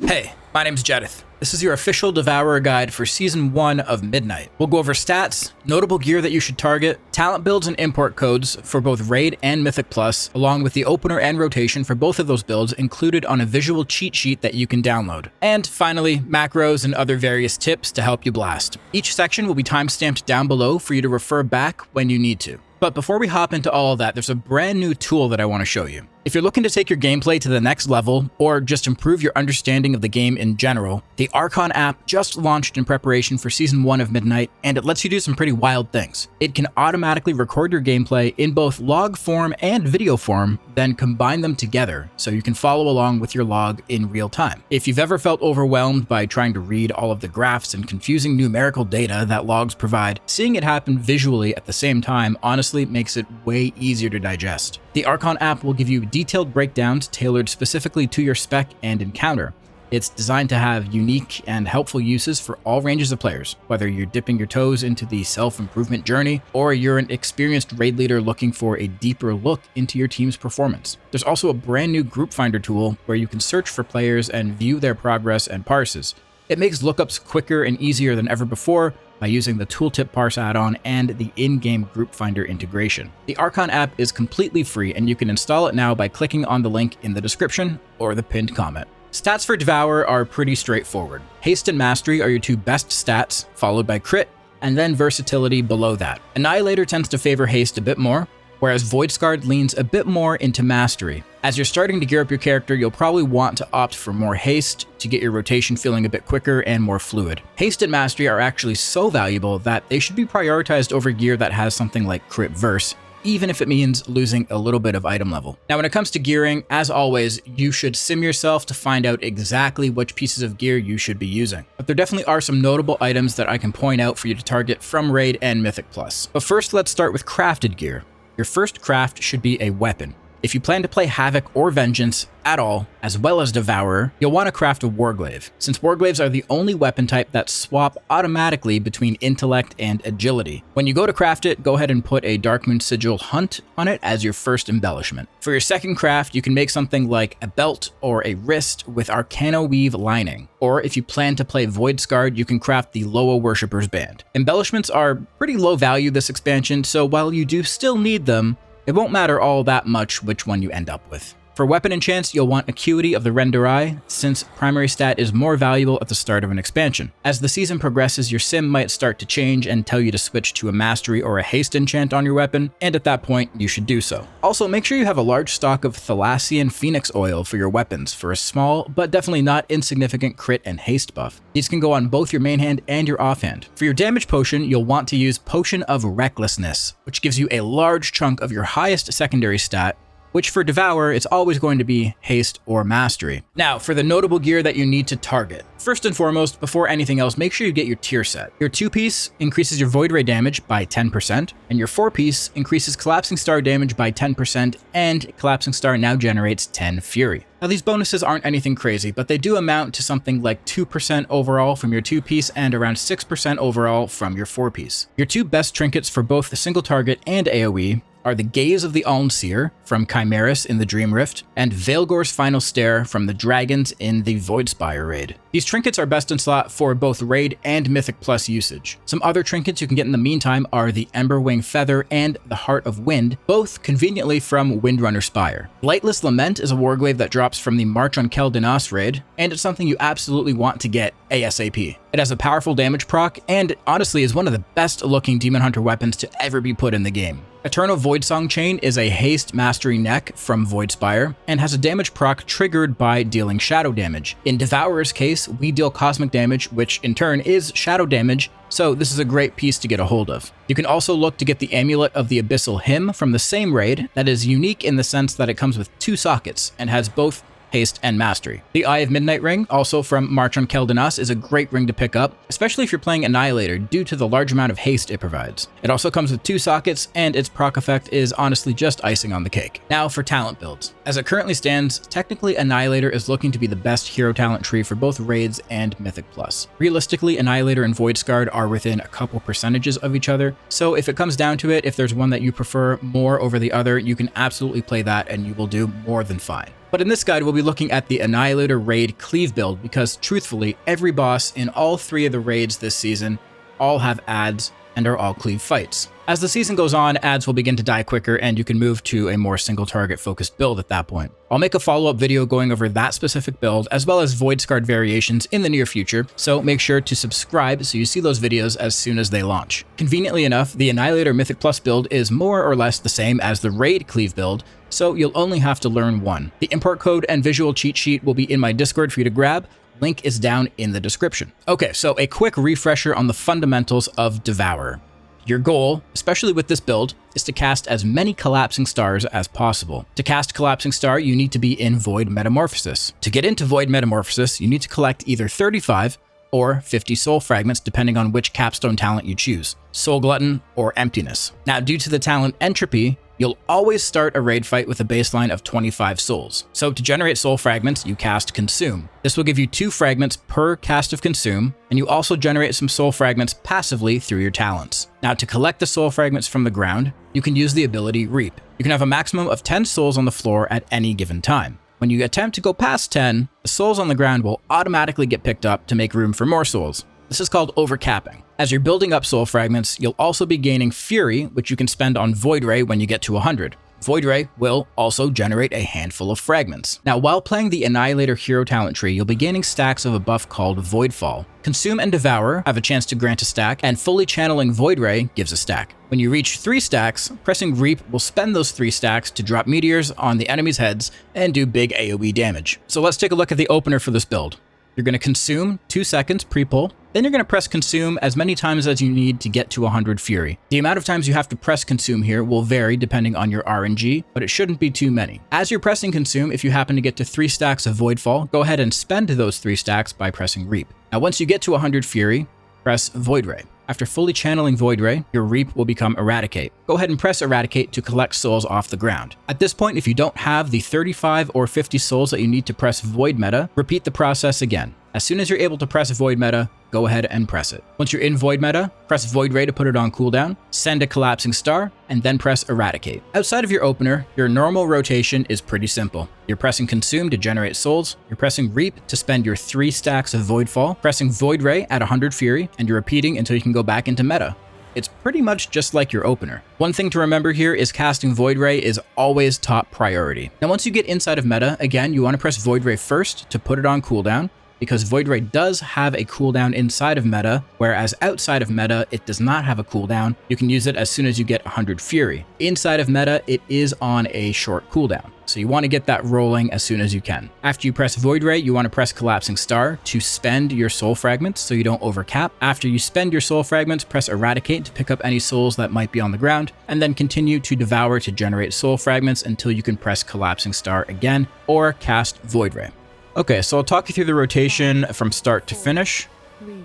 Hey, my name's Jedith. This is your official Devourer guide for Season 1 of Midnight. We'll go over stats, notable gear that you should target, talent builds and import codes for both Raid and Mythic Plus, along with the opener and rotation for both of those builds included on a visual cheat sheet that you can download. And finally, macros and other various tips to help you blast. Each section will be timestamped down below for you to refer back when you need to. But before we hop into all of that, there's a brand new tool that I want to show you. If you're looking to take your gameplay to the next level, or just improve your understanding of the game in general, the Archon app just launched in preparation for Season 1 of Midnight, and it lets you do some pretty wild things. It can automatically record your gameplay in both log form and video form, then combine them together so you can follow along with your log in real time. If you've ever felt overwhelmed by trying to read all of the graphs and confusing numerical data that logs provide, seeing it happen visually at the same time honestly makes it way easier to digest. The Archon app will give you detailed breakdowns tailored specifically to your spec and encounter. It's designed to have unique and helpful uses for all ranges of players, whether you're dipping your toes into the self-improvement journey or you're an experienced raid leader looking for a deeper look into your team's performance. There's also a brand new group finder tool where you can search for players and view their progress and parses. It makes lookups quicker and easier than ever before by using the Tooltip Parse add-on and the in-game group finder integration. The Archon app is completely free and you can install it now by clicking on the link in the description or the pinned comment. Stats for Devourer are pretty straightforward. Haste and Mastery are your two best stats, followed by Crit, and then Versatility below that. Annihilator tends to favor Haste a bit more, whereas Voidscarred leans a bit more into Mastery. As you're starting to gear up your character, you'll probably want to opt for more haste to get your rotation feeling a bit quicker and more fluid. Haste and Mastery are actually so valuable that they should be prioritized over gear that has something like Crit Verse, even if it means losing a little bit of item level. Now, when it comes to gearing, as always, you should sim yourself to find out exactly which pieces of gear you should be using. But there definitely are some notable items that I can point out for you to target from Raid and Mythic Plus. But first, let's start with crafted gear. Your first craft should be a weapon. If you plan to play Havoc or Vengeance at all, as well as Devourer, you'll want to craft a Warglaive, since Warglaives are the only weapon type that swap automatically between Intellect and Agility. When you go to craft it, go ahead and put a Darkmoon Sigil Hunt on it as your first embellishment. For your second craft, you can make something like a belt or a wrist with Arcana Weave lining. Or if you plan to play Voidscarred, you can craft the Loa Worshipper's Band. Embellishments are pretty low value this expansion, so while you do still need them, it won't matter all that much which one you end up with. For weapon enchants, you'll want Acuity of the Renderai, since primary stat is more valuable at the start of an expansion. As the season progresses, your sim might start to change and tell you to switch to a Mastery or a Haste enchant on your weapon, and at that point, you should do so. Also, make sure you have a large stock of Thalassian Phoenix Oil for your weapons for a small, but definitely not insignificant crit and haste buff. These can go on both your main hand and your offhand. For your damage potion, you'll want to use Potion of Recklessness, which gives you a large chunk of your highest secondary stat, which for Devourer, it's always going to be Haste or Mastery. Now, for the notable gear that you need to target. First and foremost, before anything else, make sure you get your tier set. Your 2-piece increases your Void Ray damage by 10%, and your 4-piece increases Collapsing Star damage by 10%, and Collapsing Star now generates 10 Fury. Now, these bonuses aren't anything crazy, but they do amount to something like 2% overall from your 2-piece and around 6% overall from your 4-piece. Your two best trinkets for both the single target and AoE are the Gaze of the Almseer from Chimeras in the Dream Rift, and Veilgore's Final Stare from the Dragons in the Voidspire raid. These trinkets are best in slot for both Raid and Mythic Plus usage. Some other trinkets you can get in the meantime are the Emberwing Feather and the Heart of Wind, both conveniently from Windrunner Spire. Lightless Lament is a Warglaive that drops from the March on Kel'Danas raid, and it's something you absolutely want to get ASAP. It has a powerful damage proc, and honestly is one of the best looking Demon Hunter weapons to ever be put in the game. Eternal Voidsong Chain is a haste mastery neck from Voidspire, and has a damage proc triggered by dealing shadow damage. In Devourer's case, we deal cosmic damage, which in turn is shadow damage, so this is a great piece to get a hold of. You can also look to get the Amulet of the Abyssal Hymn from the same raid that is unique in the sense that it comes with 2 sockets and has both Haste and Mastery. The Eye of Midnight ring, also from March on Kel'Danas, is a great ring to pick up, especially if you're playing Annihilator due to the large amount of haste it provides. It also comes with 2 sockets, and its proc effect is honestly just icing on the cake. Now for talent builds. As it currently stands, technically Annihilator is looking to be the best hero talent tree for both Raids and Mythic Plus. Realistically, Annihilator and Voidscarred are within a couple percentages of each other, so if it comes down to it, if there's one that you prefer more over the other, you can absolutely play that and you will do more than fine. But in this guide, we'll be looking at the Annihilator Raid Cleave build because, truthfully, every boss in all 3 of the raids this season all have adds and are all cleave fights. As the season goes on, adds will begin to die quicker and you can move to a more single target focused build at that point. I'll make a follow-up video going over that specific build as well as Void Scarred variations in the near future, so make sure to subscribe so you see those videos as soon as they launch. Conveniently enough, the Annihilator Mythic Plus build is more or less the same as the Raid Cleave build, so you'll only have to learn one. The import code and visual cheat sheet will be in my Discord for you to grab. Link is down in the description. Okay, so a quick refresher on the fundamentals of Devourer. Your goal, especially with this build, is to cast as many Collapsing Stars as possible. To cast Collapsing Star, you need to be in Void Metamorphosis. To get into Void Metamorphosis, you need to collect either 35 or 50 soul fragments depending on which capstone talent you choose, Soul Glutton or Emptiness. Now, due to the talent Entropy, you'll always start a raid fight with a baseline of 25 souls. So to generate soul fragments, you cast Consume. This will give you 2 fragments per cast of Consume, and you also generate some soul fragments passively through your talents. Now to collect the soul fragments from the ground, you can use the ability Reap. You can have a maximum of 10 souls on the floor at any given time. When you attempt to go past 10, the souls on the ground will automatically get picked up to make room for more souls. This is called overcapping. As you're building up soul fragments, you'll also be gaining Fury, which you can spend on Void Ray when you get to 100. Void Ray will also generate a handful of fragments. Now, while playing the Annihilator hero talent tree, you'll be gaining stacks of a buff called Voidfall. Consume and Devourer have a chance to grant a stack, and fully channeling Void Ray gives a stack. When you reach 3 stacks, pressing Reap will spend those 3 stacks to drop meteors on the enemy's heads and do big AoE damage. So let's take a look at the opener for this build. You're going to consume 2 seconds pre-pull, then you're going to press consume as many times as you need to get to 100 Fury. The amount of times you have to press consume here will vary depending on your RNG, but it shouldn't be too many. As you're pressing consume, if you happen to get to 3 stacks of Voidfall, go ahead and spend those 3 stacks by pressing Reap. Now once you get to 100 Fury, press Void Ray. After fully channeling Void Ray, your Reap will become Eradicate. Go ahead and press Eradicate to collect souls off the ground. At this point, if you don't have the 35 or 50 souls that you need to press Void Meta, repeat the process again. As soon as you're able to press Void Meta, go ahead and press it. Once you're in Void Meta, press Void Ray to put it on cooldown, send a Collapsing Star, and then press Eradicate. Outside of your opener, your normal rotation is pretty simple. You're pressing Consume to generate souls, you're pressing Reap to spend your 3 stacks of Voidfall, pressing Void Ray at 100 Fury, and you're repeating until you can go back into meta. It's pretty much just like your opener. One thing to remember here is casting Void Ray is always top priority. Now once you get inside of meta, again, you want to press Void Ray first to put it on cooldown, because Void Ray does have a cooldown inside of meta, whereas outside of meta, it does not have a cooldown. You can use it as soon as you get 100 Fury. Inside of meta, it is on a short cooldown, so you want to get that rolling as soon as you can. After you press Void Ray, you want to press Collapsing Star to spend your soul fragments so you don't overcap. After you spend your soul fragments, press Eradicate to pick up any souls that might be on the ground, and then continue to Devour to generate soul fragments until you can press Collapsing Star again, or cast Void Ray. Okay, so I'll talk you through the rotation from start to finish.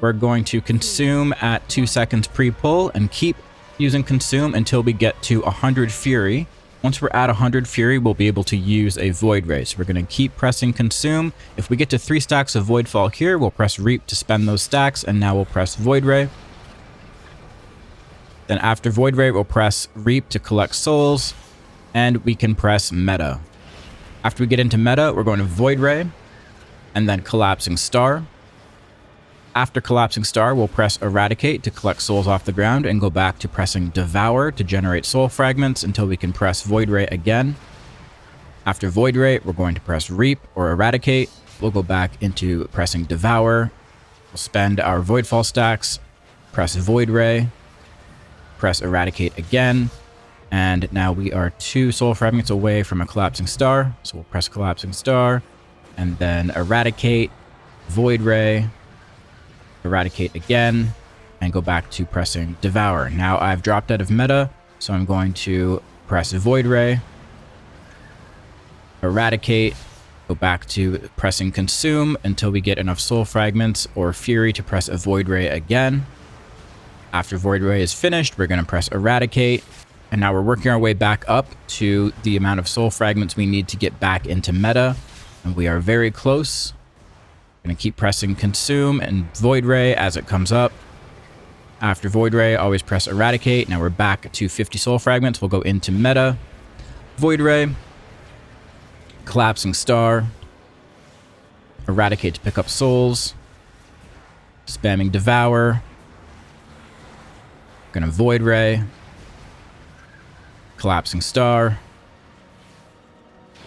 We're going to consume at 2 seconds pre-pull and keep using consume until we get to 100 Fury. Once we're at 100 Fury, we'll be able to use a Void Ray. So we're going to keep pressing consume. If we get to 3 stacks of Voidfall here, we'll press Reap to spend those stacks, and now we'll press Void Ray. Then after Void Ray, we'll press Reap to collect souls, and we can press Meta. After we get into Meta, we're going to Void Ray, and then Collapsing Star. After Collapsing Star, we'll press Eradicate to collect souls off the ground and go back to pressing Devour to generate soul fragments until we can press Void Ray again. After Void Ray, we're going to press Reap or Eradicate. We'll go back into pressing Devour. We'll spend our Voidfall stacks, press Void Ray, press Eradicate again, and now we are 2 soul fragments away from a Collapsing Star. So we'll press Collapsing Star, and then Eradicate, Void Ray, Eradicate again, and go back to pressing Devour. Now I've dropped out of meta, so I'm going to press Void Ray, Eradicate, go back to pressing Consume until we get enough soul fragments or Fury to press a Void Ray again. After Void Ray is finished, we're going to press Eradicate, and now we're working our way back up to the amount of soul fragments we need to get back into meta. And we are very close. I'm going to keep pressing Consume and Void Ray as it comes up. After Void Ray, always press Eradicate. Now we're back to 50 soul fragments. We'll go into meta. Void Ray. Collapsing Star. Eradicate to pick up souls. Spamming Devour. Gonna Void Ray. Collapsing Star.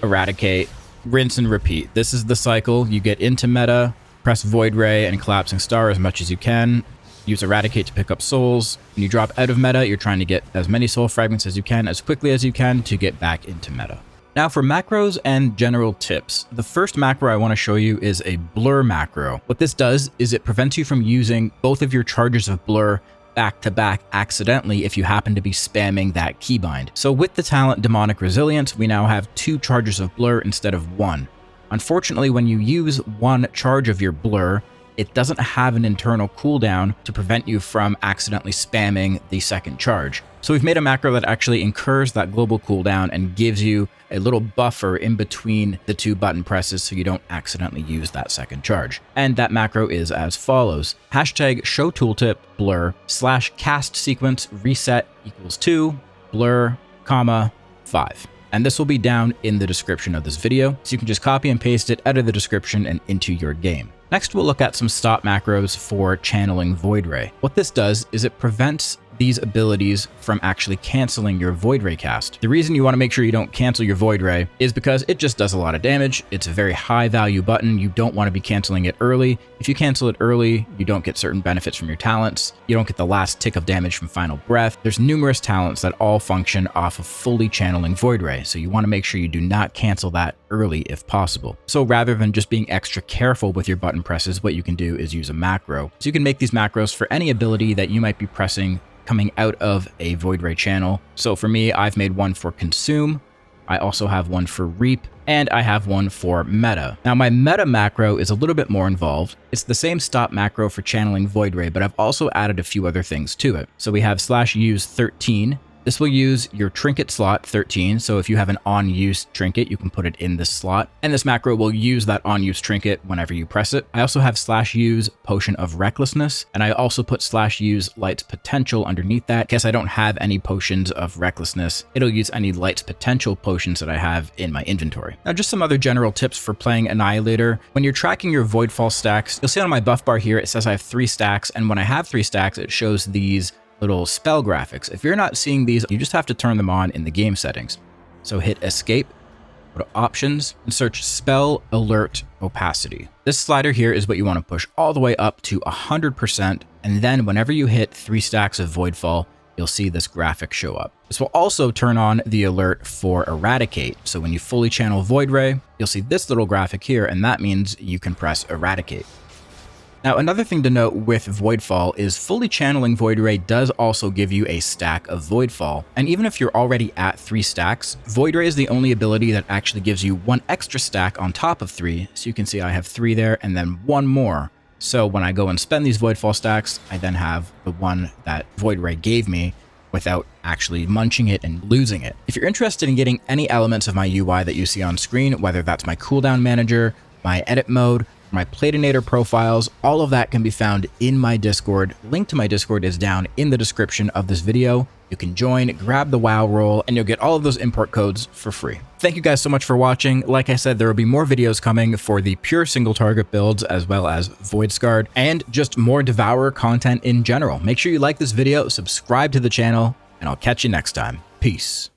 Eradicate. Rinse and repeat. This is the cycle. You get into meta, press Void Ray and Collapsing Star as much as you can. Use Eradicate to pick up souls. When you drop out of meta, you're trying to get as many soul fragments as you can, as quickly as you can to get back into meta. Now for macros and general tips. The first macro I want to show you is a blur macro. What this does is it prevents you from using both of your charges of blur back to back accidentally if you happen to be spamming that keybind. So with the talent Demonic Resilience, we now have 2 charges of blur instead of 1. Unfortunately, when you use 1 charge of your blur, it doesn't have an internal cooldown to prevent you from accidentally spamming the second charge. So we've made a macro that actually incurs that global cooldown and gives you a little buffer in between the 2 button presses so you don't accidentally use that second charge. And that macro is as follows. Hashtag show tooltip blur / cast sequence reset equals 2 blur, comma, 5. And this will be down in the description of this video, so you can just copy and paste it out of the description and into your game. Next, we'll look at some stop macros for channeling Void Ray. What this does is it prevents these abilities from actually canceling your Void Ray cast. The reason you want to make sure you don't cancel your Void Ray is because it just does a lot of damage. It's a very high value button. You don't want to be canceling it early. If you cancel it early, you don't get certain benefits from your talents. You don't get the last tick of damage from Final Breath. There's numerous talents that all function off of fully channeling Void Ray, so you want to make sure you do not cancel that early if possible. So rather than just being extra careful with your button presses, what you can do is use a macro. So you can make these macros for any ability that you might be pressing coming out of a Void Ray channel. So for me, I've made one for Consume. I also have one for Reap, and I have one for Meta. Now my Meta macro is a little bit more involved. It's the same stop macro for channeling Void Ray, but I've also added a few other things to it. So we have /use 13. This will use your trinket slot 13. So if you have an on-use trinket, you can put it in this slot. And this macro will use that on-use trinket whenever you press it. I also have /use Potion of Recklessness. And I also put /use Light's Potential underneath that. In case I don't have any potions of Recklessness, it'll use any Light's Potential potions that I have in my inventory. Now just some other general tips for playing Annihilator. When you're tracking your Voidfall stacks, you'll see on my buff bar here, it says I have 3 stacks. And when I have 3 stacks, it shows these little spell graphics. If you're not seeing these, you just have to turn them on in the game settings. So hit escape, go to options, and search spell alert opacity. This slider here is what you want to push all the way up to 100%. And then whenever you hit 3 stacks of Voidfall, you'll see this graphic show up. This will also turn on the alert for Eradicate. So when you fully channel Void Ray, you'll see this little graphic here, and that means you can press Eradicate. Now, another thing to note with Voidfall is fully channeling Void Ray does also give you a stack of Voidfall. And even if you're already at 3 stacks, Void Ray is the only ability that actually gives you 1 extra stack on top of 3. So you can see I have 3 there and then 1 more. So when I go and spend these Voidfall stacks, I then have the 1 that Void Ray gave me without actually munching it and losing it. If you're interested in getting any elements of my UI that you see on screen, whether that's my cooldown manager, my edit mode, my Platinator profiles, all of that can be found in my Discord. Link to my Discord is down in the description of this video. You can join, grab the WoW roll, and you'll get all of those import codes for free. Thank you guys so much for watching. Like I said, there will be more videos coming for the pure single target builds as well as Void Scarred and just more Devourer content in general. Make sure you like this video, subscribe to the channel, and I'll catch you next time. Peace.